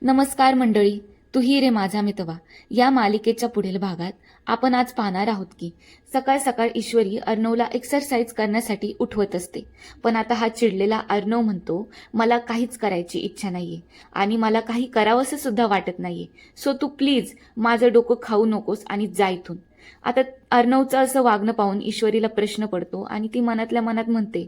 नमस्कार मंडळी, तू ही रे माझा मितवा या मालिकेच्या पुढील भागात आपण आज पाहणार आहोत की सकाळ सकाळ ईश्वरी अर्णवला एक्सरसाइज करण्यासाठी उठवत असते. पण आता हा चिडलेला अर्णव म्हणतो, मला काहीच करायची इच्छा नाहीये आणि मला काही करावंसं सुद्धा वाटत नाहीये. सो तू प्लीज माझं डोकं खाऊ नकोस आणि जा इथून. आता अर्णवचं असं वागणं पाहून ईश्वरीला प्रश्न पडतो आणि ती मनातल्या मनात म्हणते,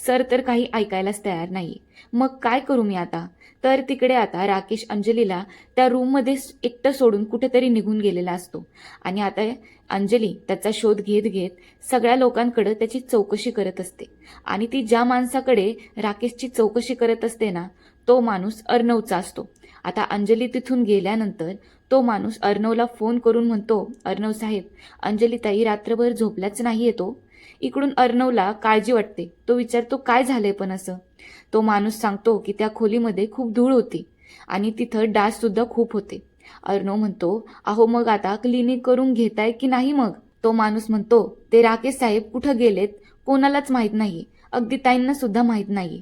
सर तर काही ऐकायलाच तयार नाहीये, मग काय करू मी आता. तर तिकडे आता राकेश अंजलीला त्या रूममध्ये एकटं सोडून कुठेतरी निघून गेलेला असतो आणि आता अंजली त्याचा शोध घेत घेत सगळ्या लोकांकडे त्याची चौकशी करत असते आणि ती ज्या माणसाकडे राकेशची चौकशी करत असते ना, तो माणूस अर्णवचा असतो. आता अंजली तिथून गेल्यानंतर तो माणूस अर्णवला फोन करून म्हणतो, अर्णव साहेब, अंजली ताई रात्रभर झोपल्याच नाहीये तो. इकडून अर्णवला काळजी वाटते. तो विचारतो, काय झालंय पण असं. तो माणूस सांगतो की त्या खोलीमध्ये खूप धूळ होती आणि तिथं डास सुद्धा खूप होते. अर्णव म्हणतो, अहो मग आता क्लिनिक करून घेताय की नाही. मग तो माणूस म्हणतो, ते राकेश साहेब कुठं गेलेत कोणालाच माहीत नाहीये, अगदी ताईंना सुद्धा माहीत नाहीये.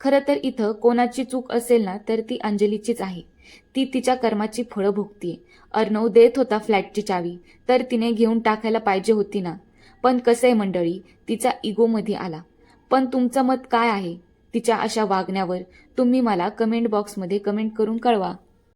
खरं तर इथं कोणाची चूक असेल ना तर ती अंजलीचीच आहे. ती तिच्या कर्माची फळं भोगतीये. अर्णव देत होता फ्लॅटची चावी, तर तिने घेऊन टाकायला पाहिजे होती ना. पण कसं आहे मंडळी, तिचा इगोमध्ये आला. पण तुमचं मत काय आहे तिच्या अशा वागण्यावर? तुम्ही मला कमेंट बॉक्समध्ये कमेंट करून कळवा.